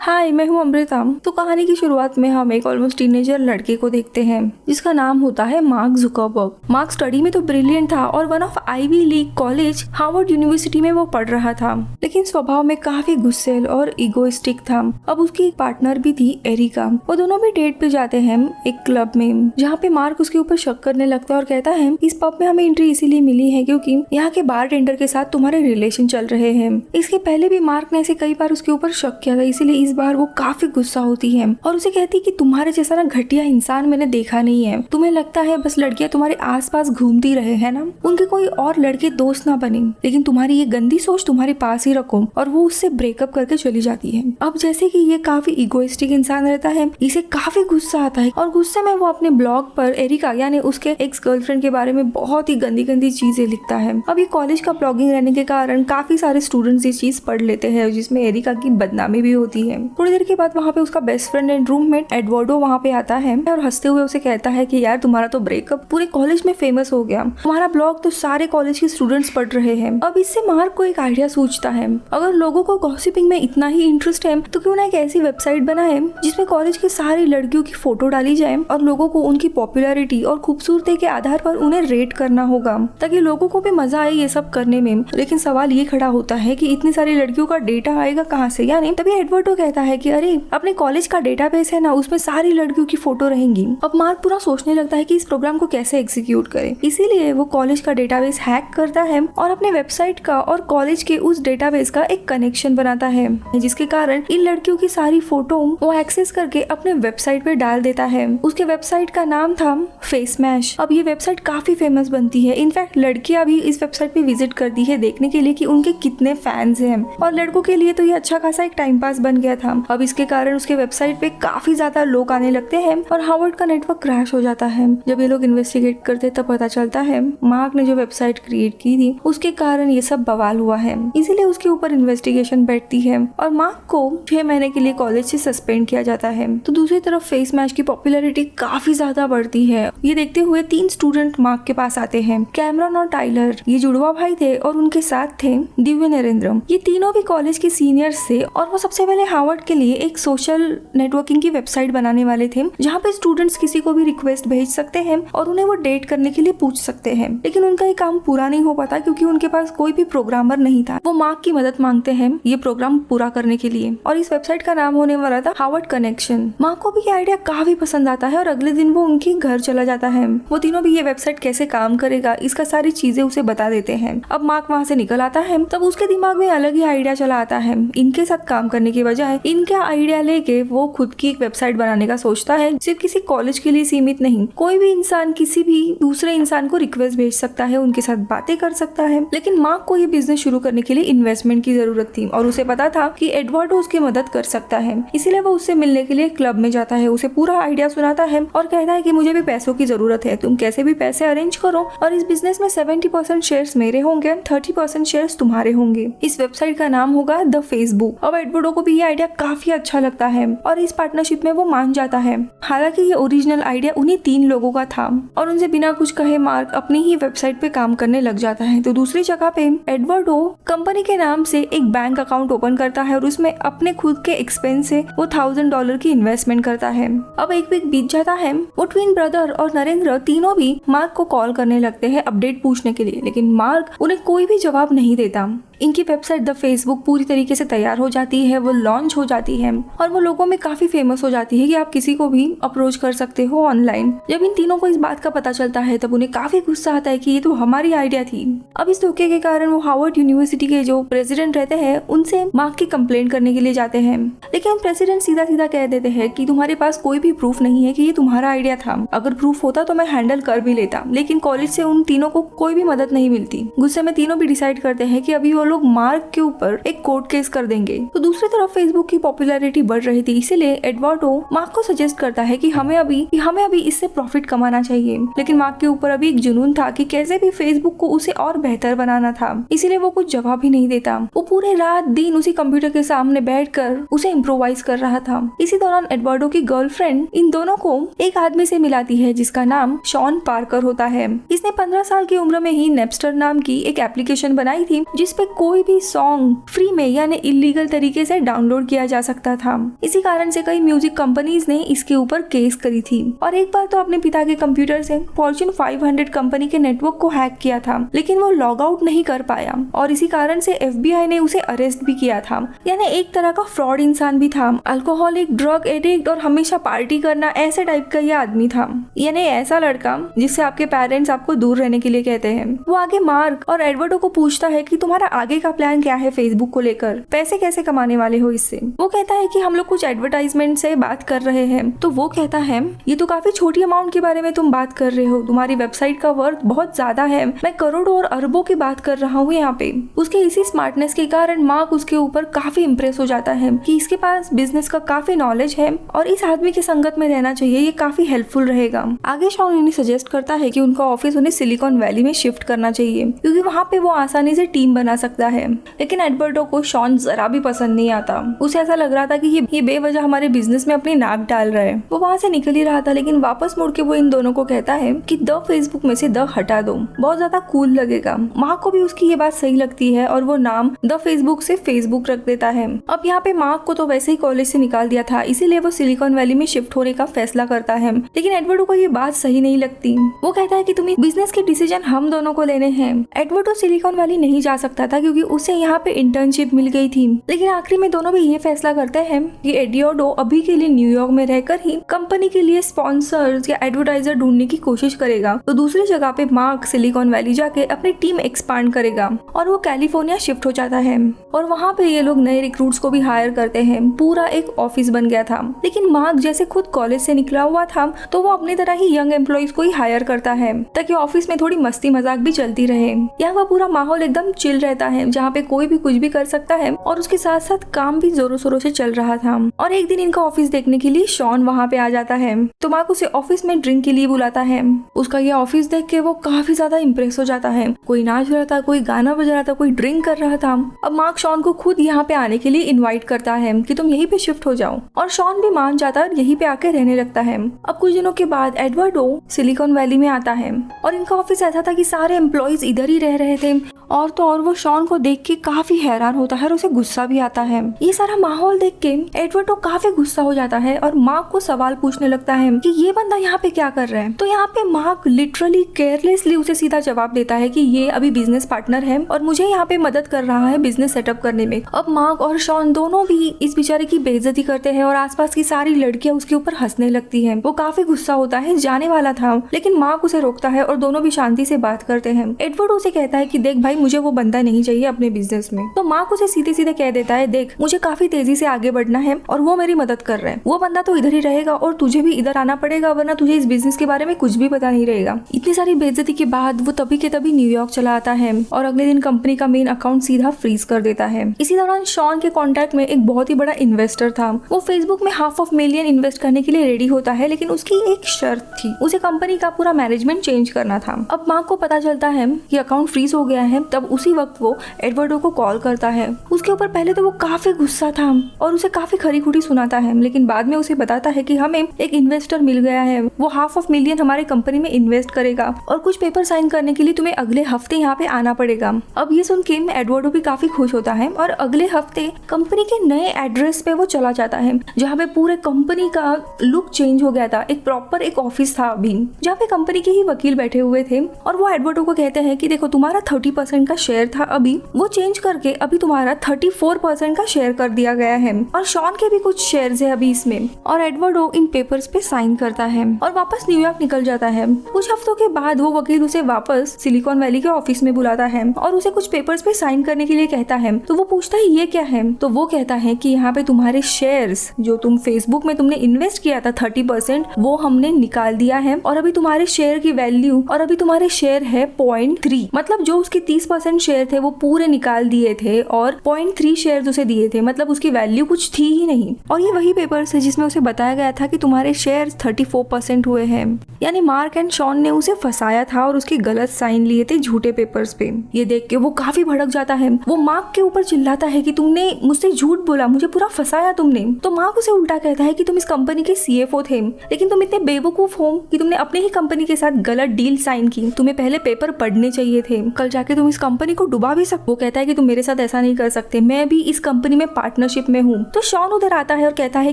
हाय, मैं हूँ अमृता। तो कहानी की शुरुआत में हम एक ऑलमोस्ट टीनेजर लड़के को देखते हैं जिसका नाम होता है मार्क जुकरबर्ग। मार्क स्टडी में तो ब्रिलियंट था और one of Ivy League college Harvard University में वो पढ़ रहा था, लेकिन स्वभाव में काफी गुस्सैल और इगोइस्टिक था। अब उसकी एक पार्टनर भी थी, एरिका। वो दोनों भी डेट पे जाते हैं एक क्लब में, जहाँ पे मार्क उसके ऊपर शक करने लगता है और कहता है इस पब में हमें एंट्री इसीलिए मिली है क्योंकि यहाँ के बारटेंडर के साथ तुम्हारे रिलेशन चल रहे हैं। इसके पहले भी मार्क ने ऐसे कई बार उसके ऊपर शक किया था, इसीलिए इस बार वो काफी गुस्सा होती है और उसे कहती है कि तुम्हारे जैसा ना घटिया इंसान मैंने देखा नहीं है। तुम्हें लगता है बस लड़कियां तुम्हारे आसपास घूमती रहे है ना, उनके कोई और लड़के दोस्त ना बने, लेकिन तुम्हारी ये गंदी सोच तुम्हारे पास ही रखो। और वो उससे ब्रेकअप करके चली जाती है। अब जैसे कि ये काफी इगोइस्टिक इंसान रहता है, इसे काफी गुस्सा आता है और गुस्से में वो अपने ब्लॉग पर एरिका यानी उसके एक्स गर्लफ्रेंड के बारे में बहुत ही गंदी गंदी चीजें लिखता है। अब ये कॉलेज का ब्लॉगिंग रहने के कारण काफी सारे स्टूडेंट्स ये चीज पढ़ लेते हैं, जिसमें एरिका की बदनामी भी होती है। थोड़ी देर के बाद वहाँ पे उसका best friend and roommate Eduardo वहाँ पे आता है और हंसते हुए उसे कहता है कि यार तुम्हारा तो ब्रेकअप पूरे कॉलेज में फेमस हो गया, तुम्हारा ब्लॉग तो सारे कॉलेज के स्टूडेंट्स पढ़ रहे हैं। अब इससे मार्क को एक आइडिया सूझता है, अगर लोगों को गॉसिपिंग में इतना ही इंटरेस्ट है तो क्यों ना एक ऐसी वेबसाइट बनाए जिसमें कॉलेज की सारी लड़कियों की फोटो डाली जाए और लोगों को उनकी पॉपुलैरिटी और खूबसूरती के आधार पर उन्हें रेट करना होगा, ताकि लोगों को भी मजा आए ये सब करने में। लेकिन सवाल ये खड़ा होता है कि इतनी सारी लड़कियों का डेटा आएगा कहाँ से। यानी तभी एडवर्डो कहता है कि अरे अपने कॉलेज का डेटाबेस है ना, उसमें सारी लड़कियों की फोटो रहेंगी। अब मार्क पूरा सोचने लगता है कि इस प्रोग्राम को कैसे एग्जीक्यूट करे, इसीलिए वो कॉलेज का डेटाबेस हैक करता है और अपने वेबसाइट का और कॉलेज के उस डेटाबेस का एक कनेक्शन बनाता है, जिसके कारण इन लड़कियों की सारी फोटो वो एक्सेस करके अपने वेबसाइट पे डाल देता है। उसके वेबसाइट का नाम था फेसमैश। अब ये वेबसाइट काफी फेमस बनती है, इनफैक्ट लड़कियां भी इस वेबसाइट पे विजिट करती है देखने के लिए कि उनके कितने फैंस हैं, और लड़कों के लिए तो ये अच्छा खासा एक टाइम पास बन गया था। अब इसके कारण उसके वेबसाइट पे काफी ज्यादा लोग आने लगते हैं और हार्वर्ड का नेटवर्क क्रैश हो जाता है। जब ये लोग इन्वेस्टिगेट करते तब पता चलता है मार्क ने जो वेबसाइट क्रिएट की थी उसके कारण ये सब बवाल हुआ है, इसीलिए उसके ऊपर इन्वेस्टिगेशन बैठती है और मार्क को 6 महीने के लिए कॉलेज से सस्पेंड किया जाता है। तो दूसरी तरफ फेसमैश की पॉपुलैरिटी काफी ज्यादा बढ़ती है। ये देखते हुए 3 स्टूडेंट मार्क के पास आते हैं, कैमरन और टाइलर। ये जुड़वा भाई थे और उनके साथ थे दिव्य नरेंद्र। ये तीनों भी कॉलेज के सीनियर्स थे और वो सबसे पहले हार्वर्ड के लिए एक सोशल नेटवर्किंग की वेबसाइट बनाने वाले थे, जहाँ पे स्टूडेंट्स किसी को भी रिक्वेस्ट भेज सकते हैं और उन्हें वो डेट करने के लिए पूछ सकते हैं। लेकिन उनका ये काम पूरा नहीं हो पाता क्योंकि उनके पास कोई भी प्रोग्रामर नहीं था। वो मार्क की मदद मांगते हैं ये प्रोग्राम पूरा करने के लिए, और इस वेबसाइट का नाम होने वाला था हार्वर्ड कनेक्शन। मार्क को भी ये आइडिया काफी पसंद आता है और अगले दिन वो उनके घर चला जाता है। वो तीनों भी ये वेबसाइट कैसे काम करेगा इसका सारी चीजें उसे बता देते हैं। अब मार्क वहाँ से निकल आता है, तब उसके दिमाग में अलग ही आइडिया चला आता है। इनके साथ काम करने के बजाय इनका आइडिया लेके वो खुद की एक वेबसाइट बनाने का सोचता है, सिर्फ किसी कॉलेज के लिए सीमित नहीं, कोई भी इंसान किसी भी दूसरे इंसान को रिक्वेस्ट भेज सकता है, उनके साथ बातें कर सकता है। लेकिन मार्क को ये बिजनेस शुरू करने के लिए इन्वेस्टमेंट की जरूरत थी और उसे पता था कि एडवर्डो उसकी मदद कर सकता है, इसीलिए वो उससे मिलने के लिए क्लब में जाता है, उसे पूरा आइडिया सुनाता है और कहता है कि मुझे भी पैसों की जरूरत है, तुम कैसे भी पैसे अरेंज करो और इस बिजनेस में 70% शेयर्स मेरे होंगे, 30% शेयर्स तुम्हारे होंगे। इस वेबसाइट का नाम होगा द फेसबुक। अब एडवर्डो को भी ये आइडिया काफी अच्छा लगता है और इस पार्टनरशिप में वो मान जाता है। हालांकि ये ओरिजिनल आइडिया उन्हीं 3 लोगों का था और उनसे बिना कुछ कहे मार्क अपनी ही वेबसाइट पे काम करने लग जाता है। तो दूसरी जगह पे एडवर्डो कंपनी के नाम से एक बैंक अकाउंट ओपन करता है और उसमें अपने खुद के एक्सपेंस से वो $1000 की इन्वेस्टमेंट करता है। अब एक वीक बीत जाता है, वो ट्विन ब्रदर और नरेंद्र तीनों भी मार्क को कॉल करने लगते हैं अपडेट पूछने के लिए, लेकिन मार्क उन्हें कोई भी जवाब नहीं देता। इनकी वेबसाइट द फेसबुक पूरी तरीके से तैयार हो जाती है, वो लॉन्च हो जाती है और वो लोगों में काफी फेमस हो जाती है कि आप किसी को भी अप्रोच कर सकते हो ऑनलाइन। जब इन तीनों को इस बात का पता चलता है तब उन्हें काफी गुस्सा आता है कि ये तो हमारी आइडिया थी। अब इस धोखे के कारण वो हार्वर्ड यूनिवर्सिटी के जो प्रेसिडेंट रहते हैं उनसे मार्क की कंप्लेंट करने के लिए जाते हैं, लेकिन प्रेसिडेंट सीधा सीधा कह देते हैं कि तुम्हारे पास कोई भी प्रूफ नहीं है कि ये तुम्हारा आइडिया था, अगर प्रूफ होता तो मैं हैंडल कर भी लेता। लेकिन कॉलेज से उन तीनों को कोई भी मदद नहीं मिलती। गुस्से में तीनों भी डिसाइड करते हैं कि अभी वो लोग मार्क के ऊपर एक कोर्ट केस कर देंगे। तो दूसरी तरफ फेसबुक की पॉपुलैरिटी बढ़ रही थी, इसीलिए एडवर्डो मार्क को सजेस्ट करता है कि हमें अभी इससे प्रॉफिट कमाना चाहिए। लेकिन मार्क के ऊपर अभी एक जुनून था कि कैसे भी फेसबुक को उसे और बेहतर बनाना था, इसीलिए वो कुछ जवाब भी नहीं देता। वो पूरे रात दिन उसी कंप्यूटर के सामने बैठकर उसे इम्प्रोवाइज कर रहा था। इसी दौरान एडवर्डो की गर्लफ्रेंड इन दोनों को एक आदमी से मिलाती है जिसका नाम शॉन पार्कर होता है। इसने 15 साल की उम्र में ही नेपस्टर नाम की एक एप्लीकेशन बनाई थी जिसपे कोई भी सॉन्ग फ्री में यानी इलीगल तरीके से डाउनलोड किया जा सकता था। इसी कारण से कई म्यूजिक कंपनीज ने इसके ऊपर केस करी थी और एक बार तो अपने पिता के कंप्यूटर से फॉर्च्यून 500 कंपनी के नेटवर्क को हैक किया था, लेकिन वो लॉग आउट नहीं कर पाया और इसी कारण से FBI ने उसे अरेस्ट भी किया था। यानी एक तरह का फ्रॉड इंसान भी था, अल्कोहलिक, ड्रग एडिक्ट और हमेशा पार्टी करना, ऐसे टाइप का ये आदमी था। यानी ऐसा लड़का जिससे आपके पेरेंट्स आपको दूर रहने के लिए कहते हैं। वो आगे मार्क और एडवर्डो को पूछता है कि तुम्हारा आगे का प्लान क्या है फेसबुक को लेकर, पैसे कैसे कमाने वाले हो इससे। वो कहता है कि हम लोग कुछ एडवर्टाइजमेंट से बात कर रहे हैं। तो वो कहता है ये तो काफी छोटी अमाउंट के बारे में तुम बात कर रहे हो, तुम्हारी वेबसाइट का वर्थ बहुत ज्यादा है, मैं करोड़ों और अरबों की बात कर रहा हूँ यहाँ पे। उसके इसी स्मार्टनेस के कारण मार्क उसके ऊपर काफी इंप्रेस हो जाता है कि इसके पास बिजनेस का काफी नॉलेज है और इस आदमी की संगत में रहना चाहिए, ये काफी हेल्पफुल रहेगा। आगे शॉन उन्हें सजेस्ट करता है कि उनका ऑफिस उन्हें सिलिकॉन वैली में शिफ्ट करना चाहिए क्योंकि वहाँ पे वो आसानी से टीम बना सकता है। लेकिन एडवर्डो को शॉन जरा भी पसंद नहीं आता। उसे ऐसा लग रहा था कि ये बेवजह हमारे बिजनेस में अपनी नाक डाल रहा है। वो वहाँ से निकल ही रहा था, लेकिन वापस मुड़ के वो इन दोनों को कहता है कि द फेसबुक में से द हटा दो, बहुत ज्यादा कूल लगेगा। मार्क को भी उसकी ये बात सही लगती है और वो नाम द फेसबुक से फेसबुक रख देता है। अब यहाँ पे मार्क को तो वैसे ही कॉलेज से निकाल दिया था, इसीलिए वो सिलिकॉन वैली में शिफ्ट होने का फैसला करता है। लेकिन एडवर्डो को ये बात सही नहीं लगती। वो कहता है कि तुम्हें बिजनेस के डिसीजन हम दोनों को लेने हैं। एडवर्डो सिलिकॉन वैली नहीं जा सकता था क्योंकि उसे यहाँ पे इंटर्नशिप मिल गई थी। लेकिन आखिर में दोनों भी ये फैसला करते हैं कि एडवर्डो अभी के लिए न्यूयॉर्क में रहकर ही कंपनी के लिए स्पॉन्सर्स या एडवर्टाइजर ढूंढने की कोशिश करेगा, तो दूसरी जगह पे मार्क सिलिकॉन वैली जाके अपनी टीम एक्सपांड करेगा और वो कैलिफोर्निया शिफ्ट हो जाता है और वहाँ पे ये लोग नए रिक्रूट्स को भी हायर करते हैं। पूरा एक ऑफिस बन गया था। लेकिन मार्क जैसे खुद कॉलेज से निकला हुआ था तो वो अपनी तरह ही यंग एम्प्लॉइज को ही हायर करता है ताकि ऑफिस में थोड़ी मस्ती मजाक भी चलती रहे। यहाँ का पूरा माहौल एकदम चिल रहता है जहाँ पे कोई भी कुछ भी कर सकता है और उसके साथ साथ काम भी जोरों शोरों से चल रहा था। और एक दिन इनका ऑफिस देखने के लिए शॉन वहाँ पे आ जाता है तो मार्क उसे ऑफिस में ड्रिंक के लिए बुलाता है। उसका ये ऑफिस देख के वो काफी ज्यादा इम्प्रेस हो जाता है। कोई नाच रहा था, कोई गाना बज रहा था, कोई ड्रिंक कर रहा था। अब मार्क शॉन को खुद यहाँ पे आने के लिए इन्वाइट करता है कि तुम यहीं पे शिफ्ट हो जाओ और शॉन भी मान जाता है और यहीं पे आके रहने लगता है। अब कुछ दिनों के बाद एडवर्डो सिलिकॉन वैली में आता है और इनका ऑफिस ऐसा था कि सारे एम्प्लॉइज इधर ही रह रहे थे और तो और वो शॉन को देख के काफी हैरान होता है और उसे गुस्सा भी आता है। ये सारा माहौल देख के एडवर्डो काफी गुस्सा हो जाता है और मार्क को सवाल पूछने लगता है कि ये बंदा यहाँ पे क्या कर रहा है। तो यहाँ पे मार्क लिटरली केयरलेसली उसे सीधा जवाब देता है कि ये अभी बिजनेस पार्टनर है और मुझे यहाँ पे मदद कर रहा है बिजनेस सेटअप करने में। अब मार्क और शॉन दोनों भी इस बेचारे की बेइज्जती करते हैं और आसपास की सारी लड़कियां उसके ऊपर हंसने लगती हैं। वो काफी गुस्सा होता है, जाने वाला था, लेकिन मार्क उसे रोकता है और दोनों भी शांति से बात करते हैं। एडवर्ड उसे कहता है कि देख भाई, मुझे वो बंदा नहीं चाहिए अपने बिजनेस में। तो मार्क उसे सीधे सीधे कह देता है, देख मुझे काफी तेजी से आगे बढ़ना है और वो मेरी मदद कर रहे हैं। वो बंदा तो इधर ही रहेगा और तुझे भी इधर आना पड़ेगा, वरना तुझे इस बिजनेस के बारे में कुछ भी पता नहीं रहेगा। इतनी सारी बेइज्जती के बाद वो तभी के तभी न्यूयॉर्क चला आता है और अगले दिन कंपनी का मेन अकाउंट सीधा फ्रीज कर देता है। इसी दौरान शॉन के कॉन्ट्रैक्ट में एक बहुत ही बड़ा इन्वेस्टर था। वो फेसबुक में $500,000 इन्वेस्ट करने के लिए रेडी होता है, लेकिन उसकी एक शर्त थी, उसे कंपनी का पूरा मैनेजमेंट चेंज करना था। अब मार्क को पता चलता है कि अकाउंट फ्रीज हो गया है, तब उसी वक्त वो एडवर्डो को कॉल करता है। उसके ऊपर पहले तो वो काफी गुस्सा था और उसे काफी खरी खुटी सुनाता है, लेकिन बाद में उसे बताता है कि हमें एक इन्वेस्टर मिल गया है, वो $500,000 हमारे कंपनी में इन्वेस्ट करेगा और कुछ पेपर साइन करने के लिए तुम्हें अगले हफ्ते यहाँ पे आना पड़ेगा। अब ये सुन के एडवर्डो भी काफी खुश होता है और अगले हफ्ते कंपनी के नए एड्रेस पे वो चला जाता है, जहाँ पे पूरे कंपनी का लुक चेंज हो गया था। एक प्रॉपर एक ऑफिस था अभी, जहाँ पे कंपनी के ही वकील बैठे हुए थे और वो एडवर्डो को कहते हैं कि देखो, तुम्हारा 30% का शेयर था, अभी वो चेंज करके अभी तुम्हारा 34% का शेयर कर दिया गया है और शॉन के भी कुछ शेयर्स है अभी इसमें। और एडवर्डो इन पेपर्स पे साइन करता है और वापस न्यूयॉर्क निकल जाता है। कुछ हफ्तों के बाद वो वकील उसे वापस सिलिकॉन वैली के ऑफिस में बुलाता है और उसे कुछ पेपर्स पे साइन करने के लिए कहता है। तो वो पूछता है ये क्या है, तो वो कहता है कि यहाँ पे तुम्हारे शेयर्स जो तुम फेसबुक में तुमने इन्वेस्ट किया था 30%, वो हमने निकाल दिया है और अभी तुम्हारे शेयर की वैल्यू और अभी तुम्हारे शेयर है 0.3, मतलब जो उसके 30% शेयर थे वो पूरे निकाल दिए थे और 0.3 शेयर उसे दिए थे, मतलब उसकी वैल्यू कुछ थी ही नहीं। और ये वही पेपर्स है जिसमें उसे बताया गया था कि तुम्हारे शेयर 34% हुए हैं। यानी मार्क एंड शॉन ने उसे फंसाया था और उसके गलत साइन लिए थे झूठे पेपर्स पे। ये देख के वो काफी भड़क जाता है। वो मार्क के ऊपर चिल्लाता है कि तुमने मुझसे झूठ बोला, मुझे पूरा फंसाया तुमने। तो मार्क उसे उल्टा कहता है कि तुम इस कंपनी के CFO थे, लेकिन तुम इतने बेवकूफ हो कि तुमने अपने ही कंपनी के साथ गलत डील साइन की। तुम्हें पहले पेपर पढ़ने चाहिए थे, कल जाके तुम इस कंपनी को डुबा भी सकते। वो कहता है कि तुम मेरे साथ ऐसा नहीं कर सकते, मैं भी इस कंपनी में पार्टनर पार्टनरशिप में हूँ। तो शॉन उधर आता है और कहता है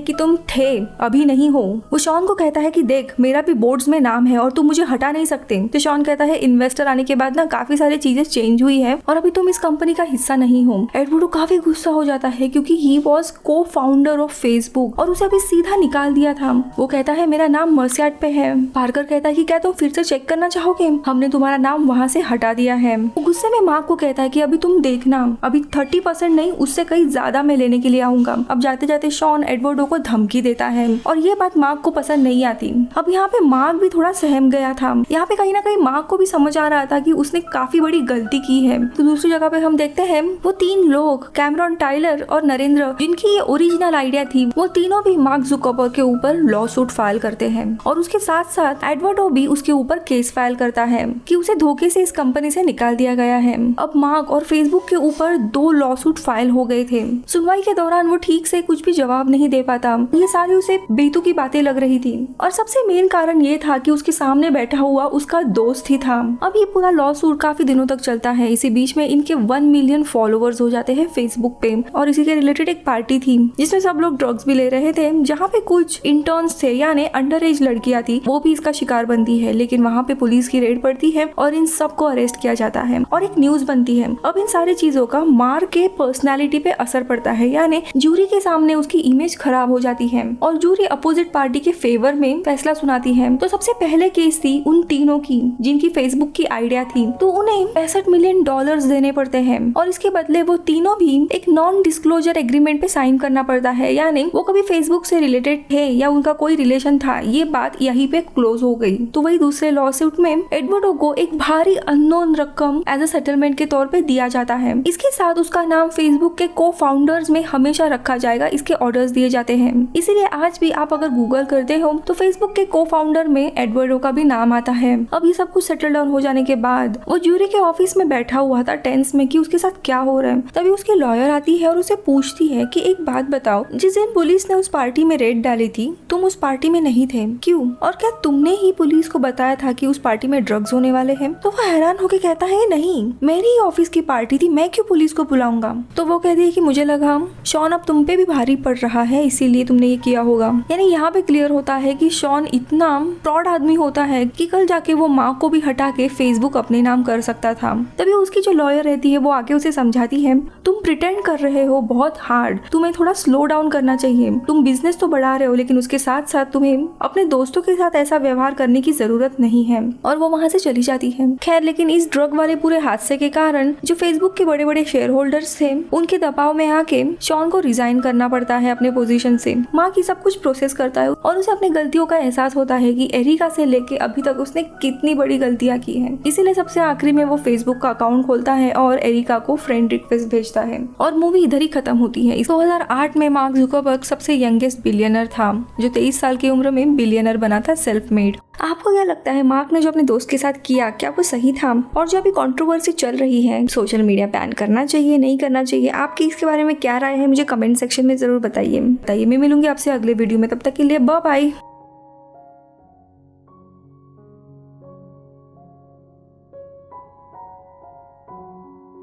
कि तुम थे, अभी नहीं हो। वो शॉन को कहता है कि देख, मेरा भी बोर्ड्स में नाम है और तुम मुझे हटा नहीं सकते। तो शॉन कहता है इन्वेस्टर आने के बाद ना काफी सारी चीजें चेंज हुई है और अभी तुम इस कंपनी का हिस्सा नहीं हो। एडवर्डो काफी गुस्सा हो जाता है क्योंकि ही वॉज को फाउंडर ऑफ फेसबुक और उसे अभी सीधा निकाल दिया था। वो कहता है मेरा नाम मर्सियार्ड पे है। पार्कर कहता है कि क्या तुम फिर से चेक करना चाहोगे, हमने तुम्हारा नाम वहाँ से हटा दिया है। वो गुस्से में मार्क को कहता है कि अभी तुम देखना, अभी 30% नहीं उससे कहीं ज्यादा मैं लेने के लिए आऊंगा। अब जाते जाते शॉन एडवर्डो को धमकी देता है और ये बात मार्क को पसंद नहीं आती। अब यहाँ पे मार्क भी थोड़ा सहम गया था। यहाँ पे कहीं ना कहीं मार्क को भी समझ आ रहा था कि उसने काफी बड़ी गलती की है। तो दूसरी जगह पे हम देखते हैं वो 3 लोग, कैमरॉन, टाइलर और नरेंद्र, जिनकी ये ओरिजिनल आइडिया थी, वो तीनों भी मार्क जुकरबर्ग के ऊपर लॉ सूट फाइल करते हैं और उसके साथ साथ एडवर्डो भी उसके ऊपर केस फाइल करता है कि उसे धोखे से इस कंपनी से निकाल दिया गया है। अब मार्क और फेसबुक के ऊपर 2 लॉ सूट फाइल हो गए थे। सुनवाई के दौरान वो ठीक से कुछ भी जवाब नहीं दे पाता। ये सारी उसे बेतुकी बातें लग रही थी और सबसे मेन कारण ये था कि उसके सामने बैठा हुआ उसका दोस्त ही था। अब ये पूरा लॉ सूट काफी दिनों तक चलता है। इसी बीच में इनके 1 मिलियन फॉलोअर्स हो जाते हैं फेसबुक पे और इसी के रिलेटेड एक पार्टी थी जिसमें सब लोग ड्रग्स भी ले रहे थे, जहाँ पे कुछ इंटर्न्स थे यानी अंडर एज लड़कियां थी, वो भी इसका शिकार बनती है। लेकिन वहाँ पे पुलिस की रेड पड़ती है और इन सबको अरेस्ट किया जाता है और एक न्यूज बनती है। अब इन सारी चीजों का मार्क के पर्सनालिटी पे असर पड़ता है, यानी जूरी के सामने उसकी इमेज खराब हो जाती है और जूरी अपोजिट पार्टी के फेवर में फैसला सुनाती है। तो सबसे पहले केस थी उन तीनों की जिनकी फेसबुक की आइडिया थी, तो उन्हें $65 मिलियन देने पड़ते हैं और इसके बदले वो तीनों भी एक नॉन डिस्क्लोजर एग्रीमेंट पे साइन करना पड़ता है, यानी वो कभी फेसबुक से रिलेटेड थे या उनका कोई रिलेशन था, ये बात यहीं पे क्लोज हो गई। तो वही दूसरे लॉ सूट में एडवर्डो को एक भारी अननोन रकम एज अ सेटलमेंट के तौर पे दिया जाता है। इसके साथ उसका नाम फेसबुक के को फाउंडर्स में हमेशा रखा जाएगा, इसके ऑर्डर्स दिए जाते हैं। इसीलिए आज भी आप अगर गूगल करते हो तो फेसबुक के को फाउंडर में एडवर्डो का भी नाम आता है। अब ये सब कुछ सेटल डाउन हो जाने के बाद वो जूरी के ऑफिस में बैठा हुआ था टेंस में कि उसके साथ क्या हो रहा है। तभी उसकी लॉयर आती है और उसे पूछती है कि एक बात बताओ, जिस दिन पुलिस ने उस पार्टी में रेड डाली थी तुम उस पार्टी में नहीं थे, क्यों? और क्या तुमने ही पुलिस को बताया था कि उस पार्टी में ड्रग्स होने वाले हैं? तो वो हैरान होकर कहता है नहीं, मेरी ही ऑफिस की पार्टी थी, मैं क्यों पुलिस को बुलाऊंगा? तो वो कहती है कि मुझे लगा शॉन अब तुम पे भी भारी पड़ रहा है, इसीलिए तुमने ये किया होगा। यानी यहाँ पे क्लियर होता है कि शॉन इतना फ्रॉड आदमी होता है कि कल जाके वो माँ को भी हटा के फेसबुक अपने नाम कर सकता था। तभी उसकी जो लॉयर रहती है वो आके उसे समझाती है, तुम प्रिटेंड कर रहे हो बहुत हार्ड, तुम्हें थोड़ा स्लो डाउन करना चाहिए। तुम बिजनेस तो बढ़ा रहे हो लेकिन उसके साथ साथ तुम्हें अपने दोस्तों के साथ ऐसा व्यवहार करने की जरूरत नहीं है। और वो वहाँ से चली जाती है। खैर, लेकिन इस ड्रग वाले पूरे हादसे के कारण जो फेसबुक के बड़े बड़े शेयर होल्डर्स थे उनके दबाव में आके शॉन को रिजाइन करना पड़ता है अपने पोजीशन से। माँ की सब कुछ प्रोसेस करता है और उसे अपनी गलतियों का एहसास होता है कि एरिका से लेके अभी तक उसने कितनी बड़ी गलतियां की हैं। इसीलिए सबसे आखिरी में वो फेसबुक का अकाउंट खोलता है और एरिका को फ्रेंड रिक्वेस्ट भेजता है और मूवी इधर ही खत्म होती है। 2008 में मार्क जुकरबर्ग सबसे यंगेस्ट बिलियनर था जो 23 साल की उम्र में बिलियनर बना था, सेल्फ मेड। आपको क्या लगता है मार्क ने जो अपने दोस्त के साथ किया क्या वो सही था? और जो अभी कंट्रोवर्सी चल रही है, सोशल मीडिया बैन करना चाहिए नहीं करना चाहिए, आपकी इसके बारे में क्या राय है मुझे कमेंट सेक्शन में जरूर बताइए। मैं मिलूंगी आपसे अगले वीडियो में, तब तक के लिए बाय बाय।